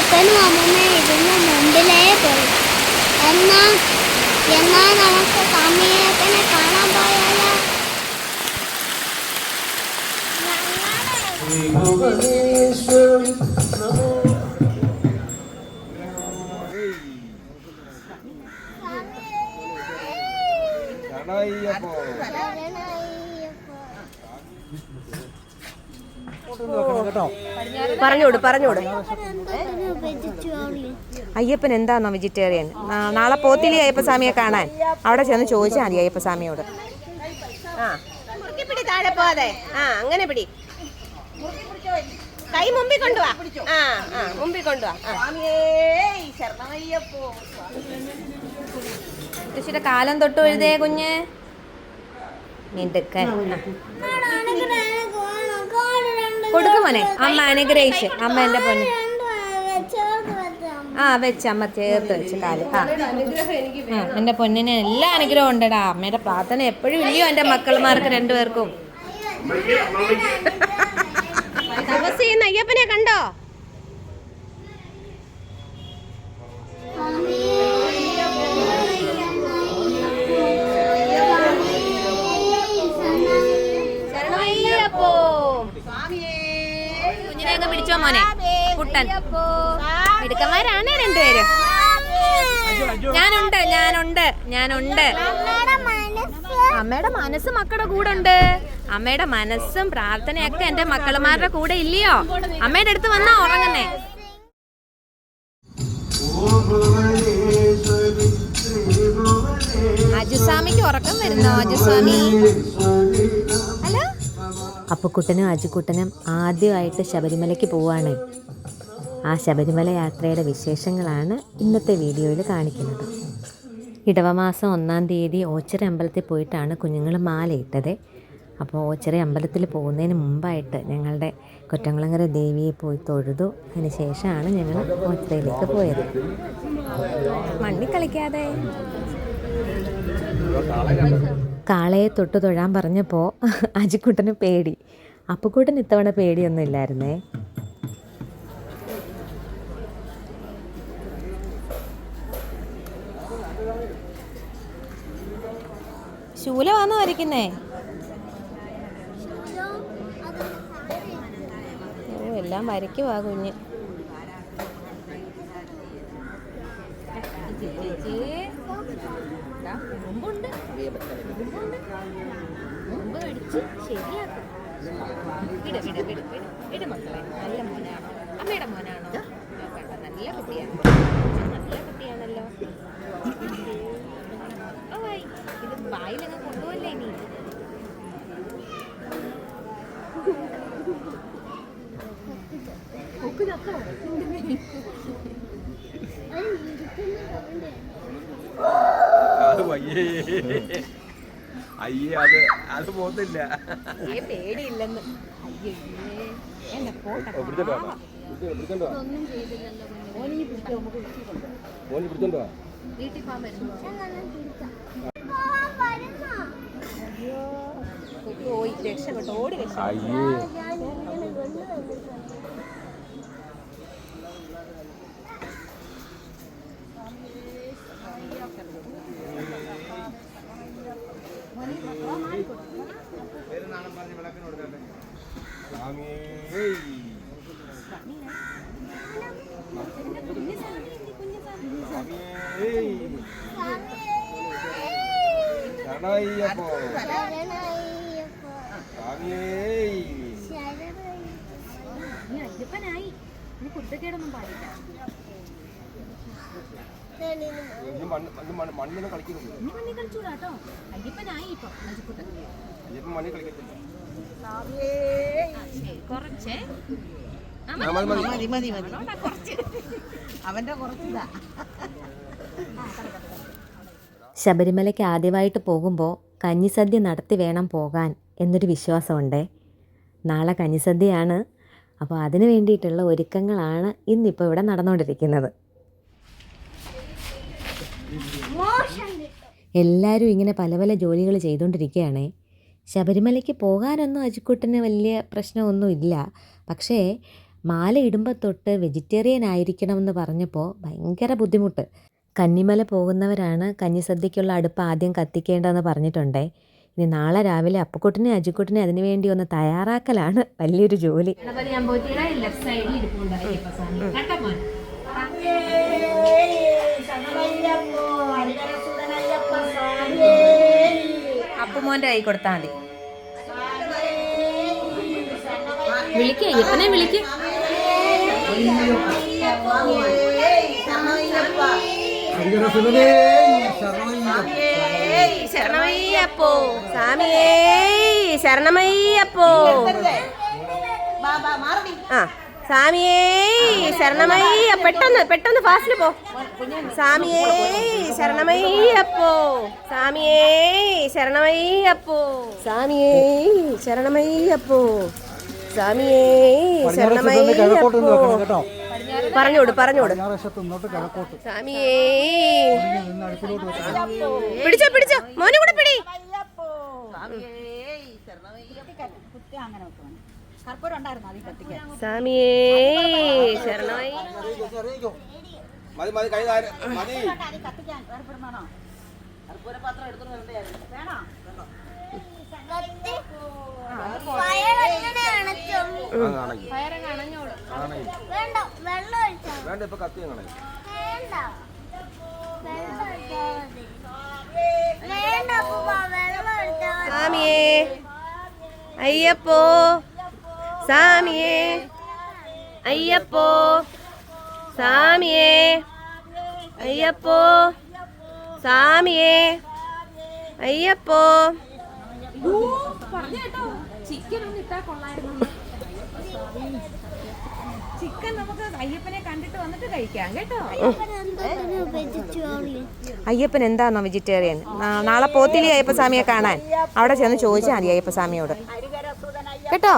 അപ്പനും അമ്മമ്മയും ഇതിന് മുമ്പിലേ പോയി. എന്നാ എന്നാ നമുക്ക് സ്വാമിയേട്ടനെ കാണാൻ പോയാലോ? പറഞ്ഞോട് അയ്യപ്പൻ എന്താണോ വെജിറ്റേറിയൻ? നാളെ പോത്തിലി അയ്യപ്പസ്വാമിയെ കാണാൻ അവിടെ ചെന്ന് ചോദിച്ചാൽ മതി അയ്യപ്പസ്വാമിയോട്. താഴെ പോവാതെ അങ്ങനെ പിടി, കൈ മുമ്പിൽ കൊണ്ടുവാ, മുമ്പിൽ കൊണ്ടുവാ. മുത്തശ്ശിയുടെ കാലം തൊട്ട് എഴുതേ കുഞ്ഞ് മിടുക്കൻ. കൊടുക്കുമോനെ, അമ്മ അനുഗ്രഹിച്ച്. അമ്മ എൻ്റെ പൊന്ന് വെച്ച് അമ്മ ചേർത്ത് വെച്ച് കാല്. എൻ്റെ പൊന്നിന് എല്ലാ അനുഗ്രഹം ഉണ്ടടാ. അമ്മയുടെ പ്രാർത്ഥന എപ്പോഴും ഇല്ലയോ എൻ്റെ മക്കൾമാർക്ക് രണ്ടുപേർക്കും. തപസ് ചെയ്യുന്ന അയ്യപ്പനെ കണ്ടോ? കുഞ്ഞിനെയൊക്കെ പിടിച്ചോ മോനെ, കുട്ടൻ. മിടുക്കന്മാരാണ് രണ്ടുപേരും. ഞാനുണ്ട്. അമ്മയുടെ മനസ്സ് മക്കളുടെ കൂടെ ഉണ്ട്. അമ്മയുടെ മനസ്സും പ്രാർത്ഥനയൊക്കെ എൻ്റെ മക്കളുമാരുടെ കൂടെ ഇല്ലയോ? അമ്മയുടെ അടുത്ത് വന്നാ ഉറങ്ങുന്നേ. അജുസ്വാമിക്ക് ഉറക്കം വരുന്നോ? അജുസ്വാമി ഹലോ. അപ്പുക്കുട്ടനും അജുക്കുട്ടനും ആദ്യമായിട്ട് ശബരിമലയ്ക്ക് പോവാണ്. ആ ശബരിമല യാത്രയുടെ വിശേഷങ്ങളാണ് ഇന്നത്തെ വീഡിയോയിൽ കാണിക്കുന്നത്. ഇടവമാസം 1-ാം തീയതി ഓച്ചിറ അമ്പലത്തിൽ പോയിട്ടാണ് കുഞ്ഞുങ്ങൾ മാലയിട്ടത്. അപ്പോൾ ഓച്ചിറ അമ്പലത്തിൽ പോകുന്നതിന് മുമ്പായിട്ട് ഞങ്ങളുടെ കൊറ്റംകുളങ്ങര ദേവിയെ പോയി തൊഴുതു. അതിന് ശേഷമാണ് ഞങ്ങൾ ഓച്ചിറയിലേക്ക് പോയത്. മണ്ണി കളിക്കാതെ കാളയെ തൊട്ട് തൊഴാൻ പറഞ്ഞപ്പോൾ അജിക്കുട്ടന് പേടി. അപ്പുക്കുട്ടൻ ഇത്തവണ പേടിയൊന്നും ഇല്ലായിരുന്നേ. ശൂലമാണോ വരയ്ക്കുന്നേ? എല്ലാം വരയ്ക്കുവാ കുഞ്ഞ്. നല്ല മോനാണോ? അമ്മയുടെ മോനാണോ? നല്ല കുട്ടിയാണ്, നല്ല കുട്ടിയാണല്ലോ. ഇത് വായിലങ്ങ് കൊണ്ടുപോലേ ഇനി. അയ്യേ അത് പോത്തില്ല. പേടിയില്ലെന്ന്. അയ്യേ എന്നെ പോട്ടെ. വീട്ടിൽ പോകാൻ വരുന്നു. പോയി രക്ഷപ്പെട്ടു, ഓടി രക്ഷപ്പെട്ടു. അയ്യപ്പനായി കുരുത്തക്കേടൊന്നും പാടില്ല. മണ്ണിൽ കളിക്കുന്നു. മണ്ണി കളിച്ചൂടാട്ടോ. അയ്യപ്പനായി ഇപ്പൊ അജിക്കുട്ടൻ. അയ്യപ്പൻ മണ്ണിൽ കളിക്കത്തില്ല. കുറച്ച് അവന്റെ കുറച്ചിതാ. ശബരിമലയ്ക്ക് ആദ്യമായിട്ട് പോകുമ്പോൾ കഞ്ഞിസദ്യ നടത്തി വേണം പോകാൻ എന്നൊരു വിശ്വാസമുണ്ടേ. നാളെ കഞ്ഞിസദ്യയാണ്. അപ്പോൾ അതിന് വേണ്ടിയിട്ടുള്ള ഒരുക്കങ്ങളാണ് ഇന്നിപ്പോൾ ഇവിടെ നടന്നുകൊണ്ടിരിക്കുന്നത്. എല്ലാവരും ഇങ്ങനെ പല പല ജോലികൾ ചെയ്തുകൊണ്ടിരിക്കുകയാണേ. ശബരിമലയ്ക്ക് പോകാനൊന്നും അജിക്കുട്ടന് വലിയ പ്രശ്നമൊന്നുമില്ല. പക്ഷേ മാല ഇടുമ്പോൾ തൊട്ട് വെജിറ്റേറിയൻ ആയിരിക്കണമെന്ന് പറഞ്ഞപ്പോൾ ഭയങ്കര ബുദ്ധിമുട്ട്. കന്നിമല പോകുന്നവരാണ് കഞ്ഞിസദ്യക്കുള്ള അടുപ്പ് ആദ്യം കത്തിക്കേണ്ടതെന്ന് പറഞ്ഞിട്ടുണ്ടേ. ഇനി നാളെ രാവിലെ അപ്പുക്കുട്ടനെ അജിക്കുട്ടനെ അതിനു വേണ്ടി ഒന്ന് തയ്യാറാക്കലാണ് വലിയൊരു ജോലി. അപ്പുമോന്റെ കൈ കൊടുത്താൽ മതി. വിളിക്കേ അയ്യപ്പനെ വിളിക്ക്. ശരണമയ്യപ്പോ സ്വാമിയേ ശരണമയ്യപ്പോ. ആ സ്വാമിയേ ശരണമയ്യ. പെട്ടെന്ന് പെട്ടെന്ന് ഫാസ്റ്റിൽ പോ. സ്വാമിയേ ശരണമയ്യപ്പോ സ്വാമിയേ ശരണമയ്യപ്പോ സ്വാമിയേ ശരണമയ്യപ്പോ സ്വാമിയേ ശരണമയ്യപ്പോ. പറഞ്ഞോട് സ്വാമിയേ. പിടിച്ചോ പിടിച്ചോ മോനെ കൂടെ പിടി. സ്വാമിയേ ശരണമയ്യ. സ്വാമിയേ അയ്യപ്പോ സ്വാമിയേ അയ്യപ്പോ സ്വാമിയേ അയ്യപ്പോ സ്വാമിയേ അയ്യപ്പോ. ചിക്കൻ ഒന്ന് ഇട്ടാ കൊള്ളായിരുന്നു. ചിക്കൻ നമുക്ക് അയ്യപ്പനെ കണ്ടിട്ട് വന്നിട്ട് കഴിക്കാം കേട്ടോ. അയ്യപ്പൻ എന്താണോ വെജിറ്റേറിയൻ? നാളെ പോത്തിലി അയ്യപ്പ സ്വാമിയെ കാണാൻ അവിടെ ചെന്ന് ചോദിച്ചാൽ മതി അയ്യപ്പ സ്വാമിയോട് കേട്ടോ.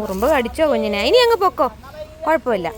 ഉറുമ്പ് കടിച്ചോ കുഞ്ഞിനെ? ഇനി അങ്ങ് പൊക്കോ, കുഴപ്പമില്ല.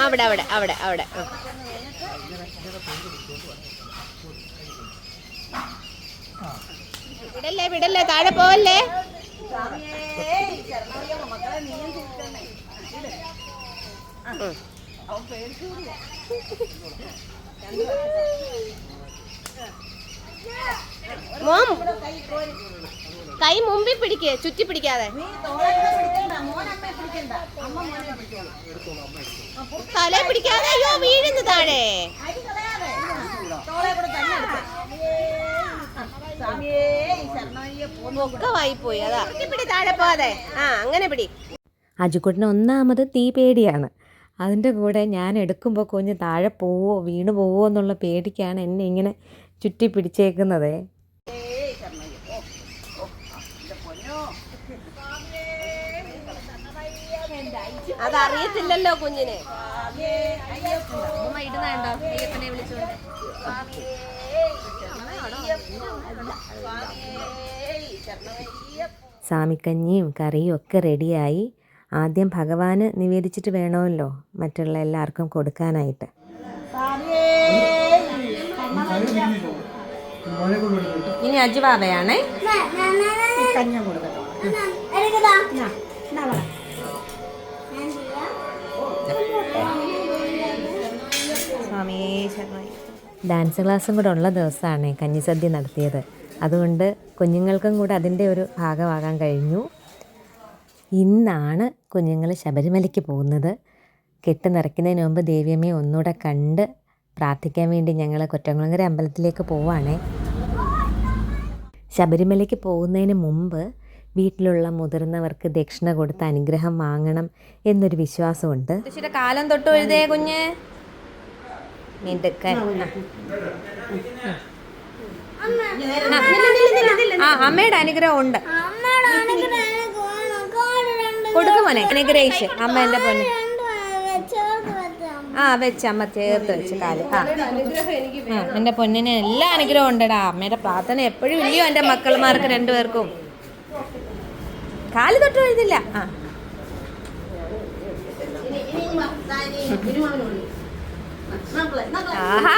അവിടെ അവിടെ അവിടെ അവിടെ വിടല്ലേ വിടല്ലേ, താഴെ പോവല്ലേ. മോം കൈ മുമ്പിൽ പിടിക്ക്, ചുറ്റി പിടിക്കാതെ. തല പിടിക്കാതെ. അയ്യോ വീഴുന്നു താഴെ. ഒക്കെ വായിപ്പോയി. അതാ പിടി, താഴെ പോവാതെ. ആ അങ്ങനെ പിടി. അജിക്കുട്ടന് ഒന്നാമത് തീ പേടിയാണ്. അതിൻ്റെ കൂടെ ഞാൻ എടുക്കുമ്പോൾ കുഞ്ഞ് താഴെ പോവോ വീണ് പോവോ എന്നുള്ള പേടിക്കാണ് എന്നെ ഇങ്ങനെ ചുറ്റി പിടിച്ചേക്കുന്നത്. അതറിയത്തില്ലല്ലോ കുഞ്ഞിനെ. ഇടുന്നുണ്ടോ അയ്യപ്പനെ വിളിച്ചോണ്ട്? സ്വാമിക്കഞ്ഞിയും കറിയും ഒക്കെ റെഡിയായി. ആദ്യം ഭഗവാന് നിവേദിച്ചിട്ട് വേണമല്ലോ മറ്റുള്ള എല്ലാവർക്കും കൊടുക്കാനായിട്ട്. ഇനി അജുബാബയാണേ. ഡാൻസ് ക്ലാസ്സും കൂടെ ഉള്ള ദിവസമാണ് കഞ്ഞിസദ്യ നടത്തിയത്. അതുകൊണ്ട് കുഞ്ഞുങ്ങൾക്കും കൂടെ അതിൻ്റെ ഒരു ഭാഗമാകാൻ കഴിഞ്ഞു. ഇന്നാണ് കുഞ്ഞുങ്ങൾ ശബരിമലയ്ക്ക് പോകുന്നത്. കെട്ട് നിറയ്ക്കുന്നതിന് മുമ്പ് ദേവിയമ്മയെ ഒന്നുകൂടെ കണ്ട് പ്രാർത്ഥിക്കാൻ വേണ്ടി ഞങ്ങൾ കൊറ്റംകുളങ്ങര അമ്പലത്തിലേക്ക് പോവുകയാണേ. ശബരിമലയ്ക്ക് പോകുന്നതിന് മുമ്പ് വീട്ടിലുള്ള മുതിർന്നവർക്ക് ദക്ഷിണ കൊടുത്ത് അനുഗ്രഹം വാങ്ങണം എന്നൊരു വിശ്വാസമുണ്ട്. കാലം തൊട്ട് എഴുതേ കുഞ്ഞ്. മിടുക്കൻ. ആ അമ്മയുടെ അനുഗ്രഹം ഉണ്ട്. കൊടുക്കുമോനെ അനുഗ്രഹിച്ച് അമ്മ എൻ്റെ പൊന്ന്. ആ വെച്ച് അമ്മ ചേർത്ത് വെച്ച് കാല്. ആ എൻ്റെ പൊന്നിന് എല്ലാ അനുഗ്രഹം ഉണ്ടടാ. അമ്മയുടെ പ്രാർത്ഥന എപ്പോഴും ഇല്ലയോ എൻ്റെ മക്കൾമാർക്ക് രണ്ടുപേർക്കും. കാല് തൊട്ട് എഴുതില്ല. ആ ആഹാ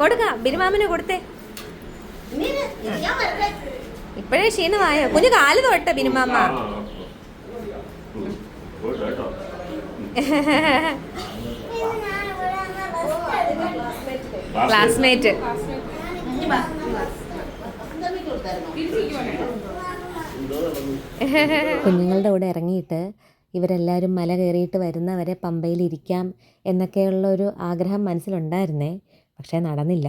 കൊടുക്കാം. ബിരുമാമന് കൊടുത്തേ. ഇപ്പോഴേ ക്ഷീണമായോ കുഞ്ഞു? കാല് തൊട്ടെ ബിരുമാമ്മ. ക്ലാസ്മേറ്റ്. കുഞ്ഞുങ്ങളുടെ കൂടെ ഇറങ്ങിയിട്ട് ഇവരെല്ലാവരും മല കയറിയിട്ട് വരുന്നവരെ പമ്പയിൽ ഇരിക്കാം എന്നൊക്കെയുള്ളൊരു ആഗ്രഹം മനസ്സിലുണ്ടായിരുന്നേ. പക്ഷേ നടന്നില്ല.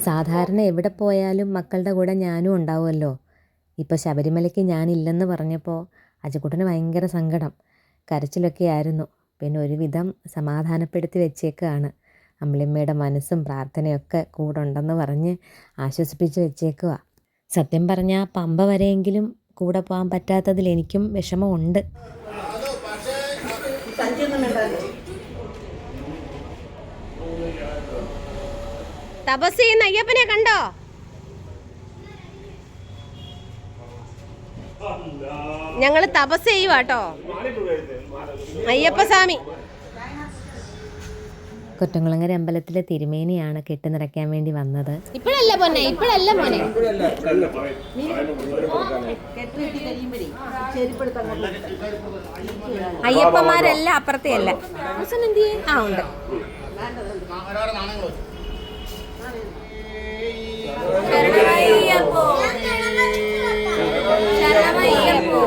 സാധാരണ എവിടെ പോയാലും മക്കളുടെ കൂടെ ഞാനും ഉണ്ടാവുമല്ലോ. ഇപ്പോൾ ശബരിമലയ്ക്ക് ഞാനില്ലെന്ന് പറഞ്ഞപ്പോൾ അജുക്കുട്ടന് ഭയങ്കര സങ്കടം, കരച്ചിലൊക്കെ ആയിരുന്നു. പിന്നെ ഒരുവിധം സമാധാനപ്പെടുത്തി വെച്ചേക്കുകയാണ്. അമ്പിളിയമ്മയുടെ മനസ്സും പ്രാർത്ഥനയൊക്കെ കൂടെ ഉണ്ടെന്ന് പറഞ്ഞ് ആശ്വസിപ്പിച്ച് വെച്ചേക്കുക. സത്യം പറഞ്ഞാൽ പമ്പ വരെയെങ്കിലും കൂടെ പോകാൻ പറ്റാത്തതിൽ എനിക്കും വിഷമമുണ്ട്. തപസ് ചെയ്യുന്ന അയ്യപ്പനെ കണ്ടോ? ഞങ്ങള് തപസ് ചെയ്യുവാട്ടോ അയ്യപ്പസ്വാമി. കൊറ്റംകുളങ്ങര അമ്പലത്തിലെ തിരുമേനിയാണ് കെട്ട് നിറയ്ക്കാൻ വേണ്ടി വന്നത്. ഇപ്പോഴല്ല മോനെ, ഇപ്പോഴല്ല മോനെ. അയ്യപ്പന്മാരെല്ലാം അപ്പുറത്തെ അല്ല. ആ ഉണ്ട്. ശരണമയ്യപ്പോ ശരണമയ്യപ്പോ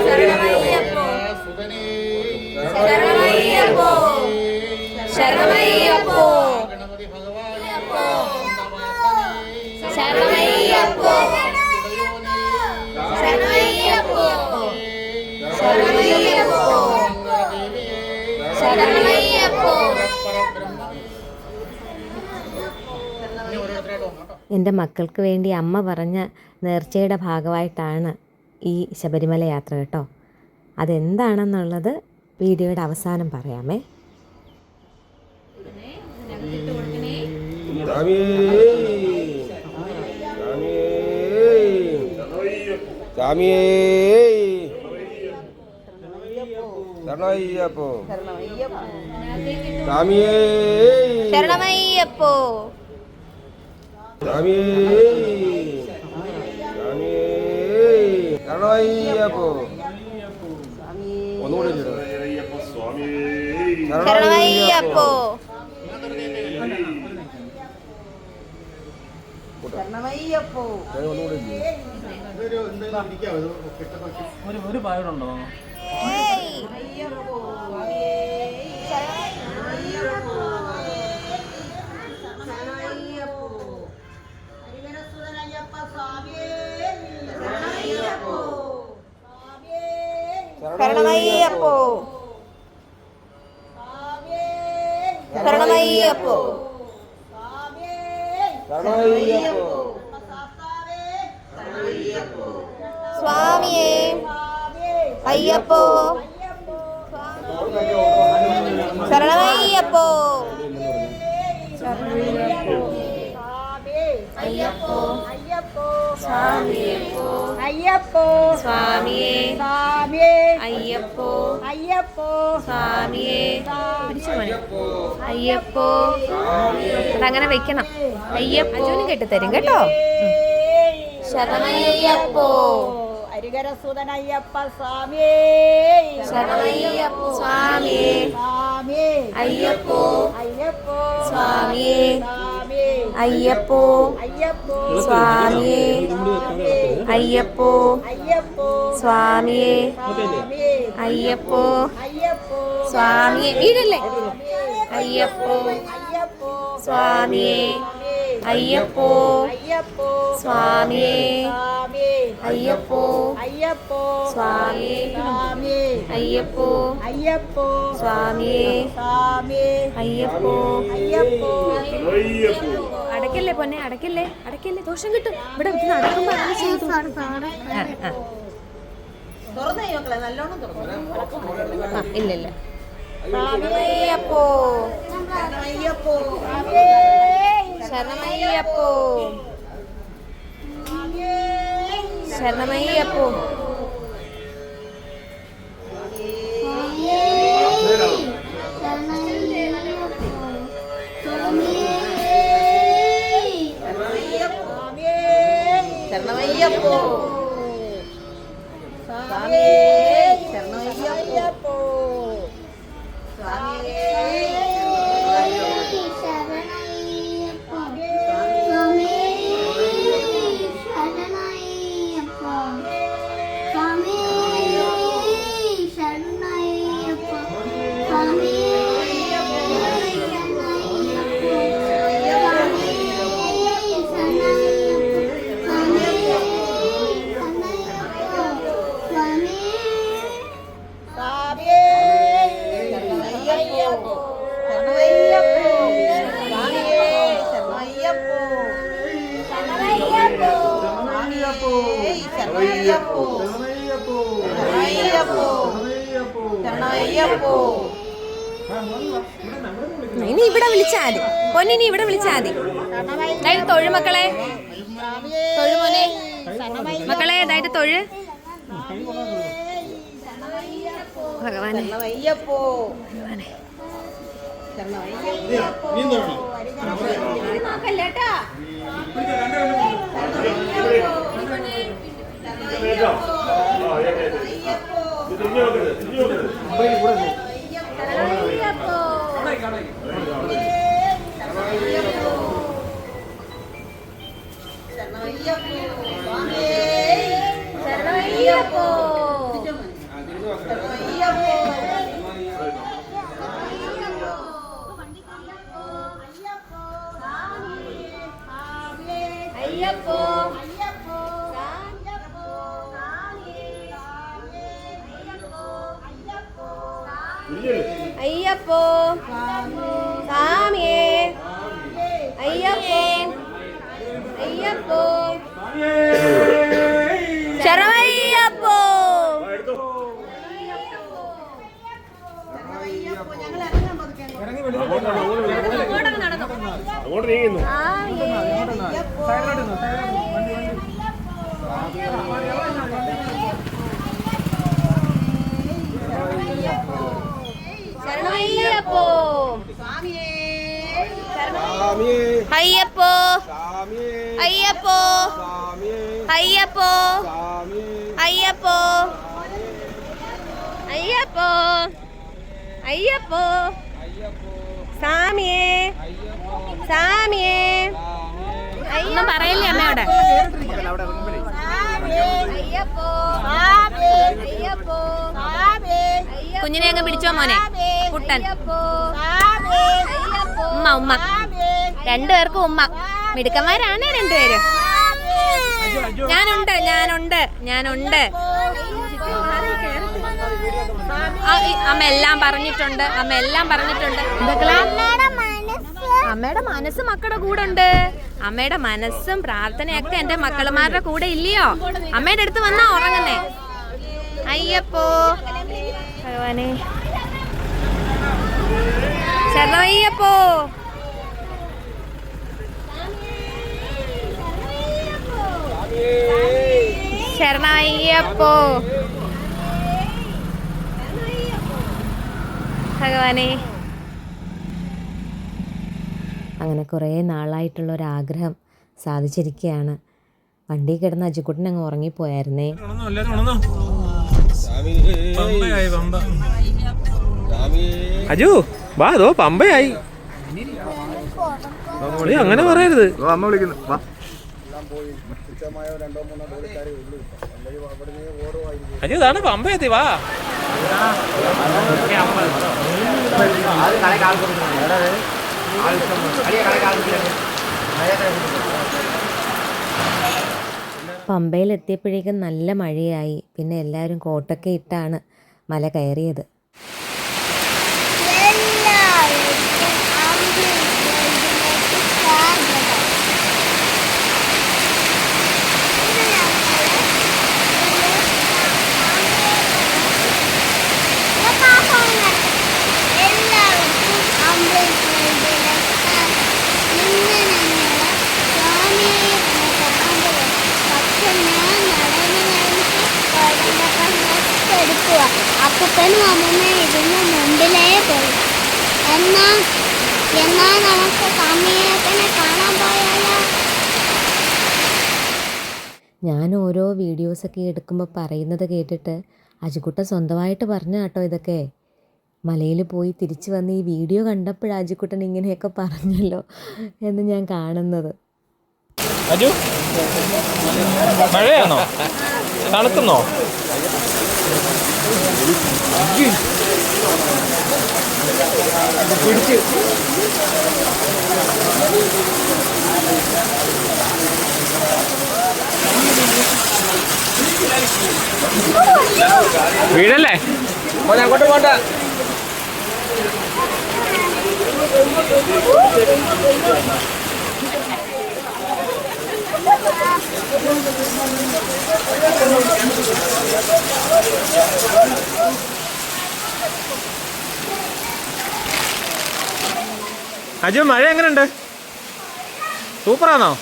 ശരണമയ്യപ്പോ ശരണമയ്യപ്പോ ശരണമയ്യപ്പോ ശരണമയ്യപ്പോ ശരണമയ്യപ്പോ ശരണമയ്യപ്പോ ശരണമയ്യപ്പോ. എൻ്റെ മക്കൾക്ക് വേണ്ടി അമ്മ പറഞ്ഞ നേർച്ചയുടെ ഭാഗമായിട്ടാണ് ഈ ശബരിമല യാത്ര കേട്ടോ. അതെന്താണെന്നുള്ളത് വീഡിയോയുടെ അവസാനം പറയാമേ. ശരണമയ്യപ്പോ ഒന്നുകൂടി ശരണമയ്യപ്പോ ശരണമയ്യപ്പോ. ഒരു പായോടുണ്ടോ? ശരണമയ്യപ്പോ ശരണമയ്യപ്പോ സ്വാമിയേ അയ്യപ്പോ ശരണമയ്യപ്പോ അയ്യപ്പോ അയ്യപ്പോ സ്വാമിയേ അയ്യപ്പോ അയ്യപ്പോ സ്വാമിയേ അയ്യപ്പോ. അതങ്ങനെ വെക്കണം. അയ്യപ്പോ കെട്ടിത്തരും കേട്ടോ. ശരണമയ്യപ്പോ ഹരിഹരസുതനയ്യപ്പ സ്വാമിയേ ശരണമയ്യപ്പോ സ്വാമിയേ സ്വാമിയേ അയ്യപ്പോ അയ്യപ്പോ സ്വാമിയേ സ്വാമിയേ അയ്യപ്പോ അയ്യപ്പോ സ്വാമിയേ അയ്യപ്പോ അയ്യപ്പോ സ്വാമിയേ സ്വാമിയേ അയ്യപ്പോ അയ്യപ്പോ സ്വാമിയേ വീഴല്ലേ അയ്യപ്പോ അയ്യപ്പോ സ്വാമിയേ അയ്യപ്പോ അയ്യപ്പോ സ്വാമിയേ സ്വാമിയേ അയ്യപ്പോ അയ്യപ്പോ സ്വാമിയേ സ്വാമിയേ അയ്യപ്പോ അയ്യപ്പോ സ്വാമിയേ സ്വാമിയേ അയ്യപ്പോ അയ്യപ്പോ അടയ്ക്കല്ലേ പൊന്നെ അടയ്ക്കല്ലേ അടയ്ക്കല്ലേ ദോഷം കിട്ടും ഇവിടെ നടക്കുമ്പോ അങ്ങനെ ചെയ്തു തുറന്നേ മക്കളെ നല്ലോണം തുറന്നു ഇല്ല ഇല്ല സ്വാമിയയ്യപ്പോ ശരണമയ്യപ്പോ ശരണമയ്യപ്പോ ശരണമയ്യപ്പോ ശരണമയ്യപ്പോ സ്വാമിയേ ശരണമയ്യപ്പോ സ്വാമിയേ ഇനി ഇവിടെ വിളിച്ചാ മതി പൊന്നിനി ഇവിടെ വിളിച്ചാ മതി തൊഴു മക്കളെ തൊഴു മോനെ മക്കളെ അതായത് തൊഴു ഭഗവാനെ ശരണമയ്യപ്പോ നോക്കല്ലേട്ടാ അയ്യപ്പോ അയ്യപ്പോ സ്വാമിയേ അയ്യപ്പോ അയ്യപ്പോ ശരണമയ്യപ്പോ അങ്ങോട്ട് നീങ്ങുന്നു ശരണമയ്യപ്പോ അയ്യപ്പോ അയ്യപ്പോ അയ്യപ്പോ അയ്യപ്പോ അയ്യപ്പോ അയ്യപ്പോ സ്വാമിയേ സ്വാമിയേ ഒന്നും പറയില്ലേ അമ്മയോടെ കുഞ്ഞിനെ അങ്ങ് പിടിച്ചോ മോനെ കുട്ടൻ ഉമ്മ ഉമ്മ രണ്ടുപേർക്കും ഉമ്മ മിടുക്കന്മാരാണ് രണ്ടുപേരും ഞാനുണ്ട് ഞാനുണ്ട് ഞാനുണ്ട് അമ്മ എല്ലാം പറഞ്ഞിട്ടുണ്ട് അമ്മ എല്ലാം പറഞ്ഞിട്ടുണ്ട് അമ്മയുടെ മനസ്സ് മക്കളുടെ കൂടെ ഉണ്ട് അമ്മയുടെ മനസ്സും പ്രാർത്ഥനയൊക്കെ എന്റെ മക്കളുമാരുടെ കൂടെ ഇല്ലയോ അമ്മയുടെ അടുത്ത് വന്നാ ഉറങ്ങുന്നേ അയ്യപ്പോ ഭഗവാനെ ശരണമയ്യപ്പോ ശരണമയ്യപ്പോ ഭഗവാനെ അങ്ങനെ കുറേ നാളായിട്ടുള്ളൊരാഗ്രഹം സാധിച്ചിരിക്കുകയാണ്. വണ്ടി കിടന്ന് അജിക്കുട്ടൻ അങ്ങ് ഉറങ്ങിപ്പോയായിരുന്നേ. അജു വാ അതോ പമ്പയായി. അങ്ങനെ പറയരുത്. അമ്മ വിളിക്കുന്നു. അജു ഇതാണ് പമ്പയെത്തി വാ. പമ്പയിലെത്തിയപ്പോഴേക്കും നല്ല മഴയായി. പിന്നെ എല്ലാവരും കോട്ടൊക്കെ ഇട്ടാണ് മല കയറിയത്. എല്ലാവർക്കും അമ്പലത്തിലേക്ക് സ്വാഗതം. ഇത് എല്ലാവർക്കും അമ്പലത്തിലേക്ക് സ്വാഗതം. ഇന്ന് ഞങ്ങൾ സ്വാമിയെ കാണാൻ പോകും. പക്ഷെ ഞാൻ നടന്നു എടുക്കുക. അപ്പനും അമ്മമ്മയും ഇതിന് മുമ്പിലേ പോയി. എന്നാ നമുക്ക് സ്വാമിയേട്ടനെ കാണാൻ പോയാലോ? ഞാൻ ഓരോ വീഡിയോസൊക്കെ എടുക്കുമ്പോൾ പറയുന്നത് കേട്ടിട്ട് അജിക്കുട്ടൻ സ്വന്തമായിട്ട് പറഞ്ഞ കേട്ടോ ഇതൊക്കെ. മലയിൽ പോയി തിരിച്ചു വന്ന് ഈ വീഡിയോ കണ്ടപ്പോഴാണ് അജിക്കുട്ടൻ ഇങ്ങനെയൊക്കെ പറഞ്ഞല്ലോ എന്ന് ഞാൻ കാണുന്നത്. അജു മഴയാണോ? തണുക്കുന്നോ? വീടല്ലേ അങ്ങോട്ട് പോണ്ട. അജു മഴ എങ്ങനെയുണ്ട്? സൂപ്പറാണോ?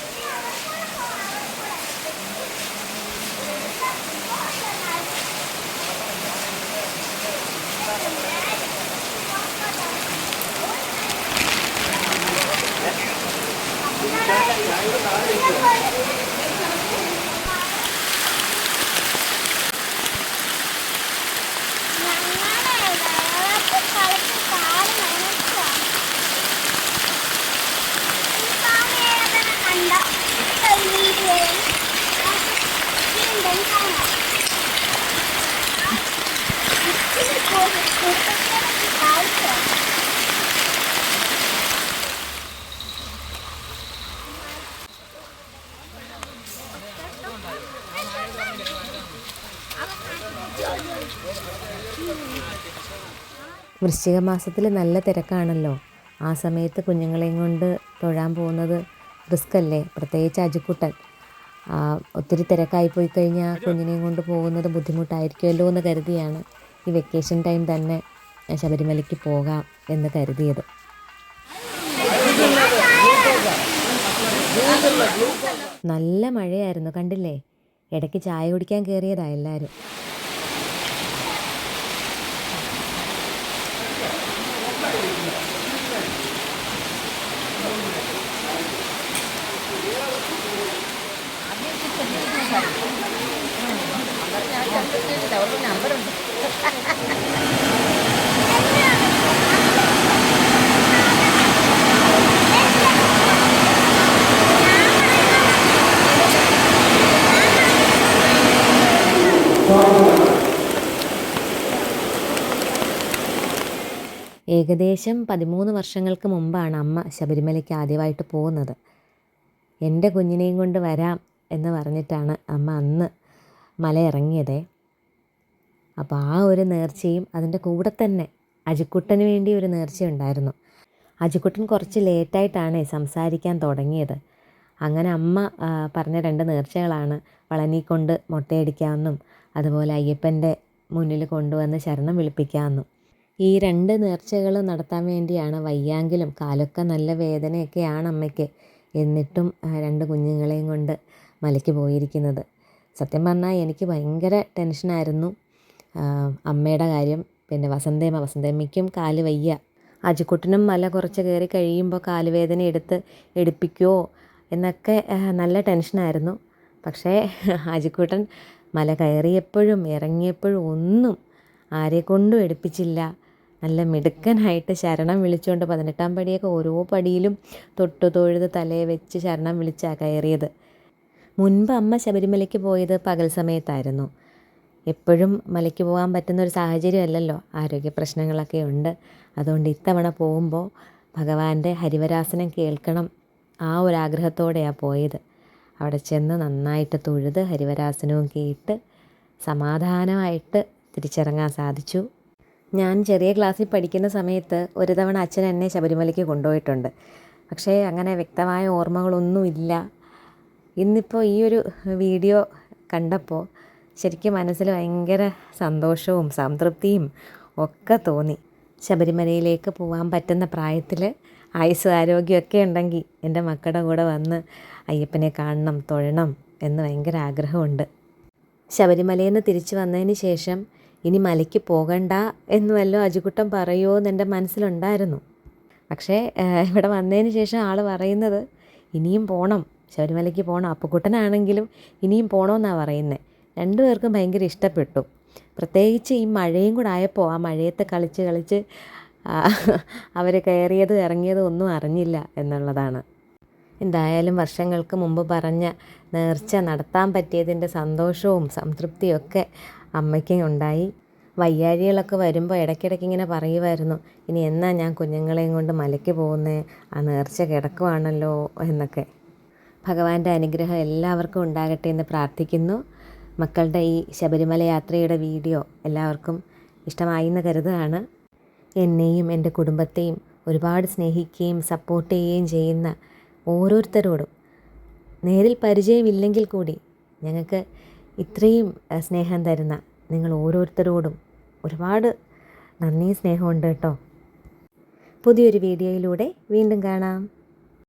വൃശ്ചിക മാസത്തിൽ നല്ല തിരക്കാണല്ലോ. ആ സമയത്ത് കുഞ്ഞുങ്ങളെയും കൊണ്ട് തൊഴാൻ പോകുന്നത് റിസ്ക് അല്ലേ, പ്രത്യേകിച്ച് അജിക്കുട്ടൻ. ഒത്തിരി തിരക്കായി പോയി കഴിഞ്ഞാൽ കുഞ്ഞിനെയും കൊണ്ട് പോകുന്നത് ബുദ്ധിമുട്ടായിരിക്കുമല്ലോ എന്ന് കരുതിയാണ് ഈ വെക്കേഷൻ ടൈം തന്നെ ശബരിമലയ്ക്ക് പോകാം എന്ന് കരുതിയത്. നല്ല മഴയായിരുന്നു, കണ്ടില്ലേ? ഇടയ്ക്ക് ചായ കുടിക്കാൻ കയറിയതാ എല്ലാവരും. ഏകദേശം 13 വർഷങ്ങൾക്ക് മുമ്പാണ് അമ്മ ശബരിമലയ്ക്ക് ആദ്യമായിട്ട് പോകുന്നത്. എൻ്റെ കുഞ്ഞിനെയും കൊണ്ട് വരാം എന്ന് പറഞ്ഞിട്ടാണ് അമ്മ അന്ന് മല ഇറങ്ങിയതേ. അപ്പോൾ ആ ഒരു നേർച്ചയും അതിൻ്റെ കൂടെ തന്നെ അജിക്കുട്ടന് വേണ്ടി ഒരു നേർച്ചയുണ്ടായിരുന്നു. അജിക്കുട്ടൻ കുറച്ച് ലേറ്റായിട്ടാണ് സംസാരിക്കാൻ തുടങ്ങിയത്. അങ്ങനെ അമ്മ പറഞ്ഞ 2 നേർച്ചകളാണ് വളനി കൊണ്ട് മൊട്ടയടിക്കാമെന്നും അതുപോലെ അയ്യപ്പൻ്റെ മുന്നിൽ കൊണ്ടുവന്ന് ശരണം വിളിപ്പിക്കാമെന്നും. ഈ 2 നേർച്ചകൾ നടത്താൻ വേണ്ടിയാണ് വയ്യാങ്കിലും കാലൊക്കെ നല്ല വേദനയൊക്കെയാണ് അമ്മയ്ക്ക്. എന്നിട്ടും 2 കുഞ്ഞുങ്ങളെയും കൊണ്ട് മലയ്ക്ക് പോയിരിക്കുന്നത്. സത്യം പറഞ്ഞാൽ എനിക്ക് ഭയങ്കര ടെൻഷനായിരുന്നു അമ്മയുടെ കാര്യം. പിന്നെ വസന്തയമ്മയ്ക്കും കാല് വയ്യ. അജിക്കുട്ടനും മല കുറച്ച് കയറി കഴിയുമ്പോൾ കാലുവേദന എടുപ്പിക്കുമോ എന്നൊക്കെ നല്ല ടെൻഷനായിരുന്നു. പക്ഷേ അജിക്കുട്ടൻ മല കയറിയപ്പോഴും ഇറങ്ങിയപ്പോഴും ഒന്നും ആരെക്കൊണ്ടും എടുപ്പിച്ചില്ല. നല്ല മിടുക്കനായിട്ട് ശരണം വിളിച്ചുകൊണ്ട് 18-ാം പടിയൊക്കെ ഓരോ പടിയിലും തൊട്ടു തൊഴുത് തലയെ വെച്ച് ശരണം വിളിച്ചാണ് കയറിയത്. മുൻപ് അമ്മ ശബരിമലയ്ക്ക് പോയത് പകൽ സമയത്തായിരുന്നു. എപ്പോഴും മലയ്ക്ക് പോകാൻ പറ്റുന്നൊരു സാഹചര്യമല്ലല്ലോ, ആരോഗ്യ പ്രശ്നങ്ങളൊക്കെ ഉണ്ട്. അതുകൊണ്ട് ഇത്തവണ പോകുമ്പോൾ ഭഗവാന്റെ ഹരിവരാസനം കേൾക്കണം, ആ ഒരാഗ്രഹത്തോടെയാണ് പോയത്. അവിടെ ചെന്ന് നന്നായിട്ട് തൊഴുത് ഹരിവരാസനവും കേട്ട് സമാധാനമായിട്ട് തിരിച്ചിറങ്ങാൻ സാധിച്ചു. ഞാൻ ചെറിയ ക്ലാസ്സിൽ പഠിക്കുന്ന സമയത്ത് ഒരു തവണ അച്ഛൻ എന്നെ ശബരിമലയ്ക്ക് കൊണ്ടുപോയിട്ടുണ്ട്. പക്ഷേ അങ്ങനെ വ്യക്തമായ ഓർമ്മകളൊന്നുമില്ല. ഇന്നിപ്പോൾ ഈ ഒരു വീഡിയോ കണ്ടപ്പോൾ ശരിക്കും മനസ്സിൽ ഭയങ്കര സന്തോഷവും സംതൃപ്തിയും ഒക്കെ തോന്നി. ശബരിമലയിലേക്ക് പോകാൻ പറ്റുന്ന പ്രായത്തിൽ ആയുസ് ആരോഗ്യമൊക്കെ ഉണ്ടെങ്കിൽ എൻ്റെ മക്കളുടെ കൂടെ വന്ന് അയ്യപ്പനെ കാണണം, തൊഴണം എന്ന് ഭയങ്കര ആഗ്രഹമുണ്ട്. ശബരിമലയിൽ നിന്ന് തിരിച്ചു വന്നതിന് ശേഷം ഇനി മലയ്ക്ക് പോകണ്ട എന്ന് വല്ലതും അജിക്കുട്ടൻ പറയുമോ എന്ന് എൻ്റെ മനസ്സിലുണ്ടായിരുന്നു. പക്ഷേ ഇവിടെ വന്നതിന് ശേഷം ആൾ പറയുന്നത് ഇനിയും പോകണം, ശബരിമലയ്ക്ക് പോകണം. അപ്പുക്കുട്ടനാണെങ്കിലും ഇനിയും പോകണമെന്നാണ് പറയുന്നത്. രണ്ടുപേർക്കും ഭയങ്കര ഇഷ്ടപ്പെട്ടു. പ്രത്യേകിച്ച് ഈ മഴയും കൂടെ ആയപ്പോൾ ആ മഴയത്ത് കളിച്ച് അവർ കയറിയതും ഇറങ്ങിയതും ഒന്നും അറിഞ്ഞില്ല എന്നുള്ളതാണ്. എന്തായാലും വർഷങ്ങൾക്ക് മുമ്പ് പറഞ്ഞ നേർച്ച നടത്താൻ പറ്റിയതിൻ്റെ സന്തോഷവും സംതൃപ്തിയൊക്കെ അമ്മയ്ക്കും ഉണ്ടായി. വയ്യാഴികളൊക്കെ വരുമ്പോൾ ഇടയ്ക്കിടയ്ക്ക് ഇങ്ങനെ പറയുമായിരുന്നു, ഇനി എന്നാ ഞാൻ കുഞ്ഞുങ്ങളെയും കൊണ്ട് മലയ്ക്ക് പോകുന്നത്, ആ നേർച്ച കിടക്കുവാണല്ലോ എന്നൊക്കെ. ഭഗവാന്റെ അനുഗ്രഹം എല്ലാവർക്കും ഉണ്ടാകട്ടെ എന്ന് പ്രാർത്ഥിക്കുന്നു. മക്കളുടെ ഈ ശബരിമല യാത്രയുടെ വീഡിയോ എല്ലാവർക്കും ഇഷ്ടമായി എന്ന് കരുതുകയാണ്. എന്നെയും എൻ്റെ കുടുംബത്തെയും ഒരുപാട് സ്നേഹിക്കുകയും സപ്പോർട്ട് ചെയ്യുകയും ചെയ്യുന്ന ഓരോരുത്തരോടും, നേരിൽ പരിചയമില്ലെങ്കിൽ കൂടി ഞങ്ങൾക്ക് ഇത്രയും സ്നേഹം തരുന്ന നിങ്ങൾ ഓരോരുത്തരോടും ഒരുപാട് നന്ദി, സ്നേഹമുണ്ട് കേട്ടോ. പുതിയൊരു വീഡിയോയിലൂടെ വീണ്ടും കാണാം.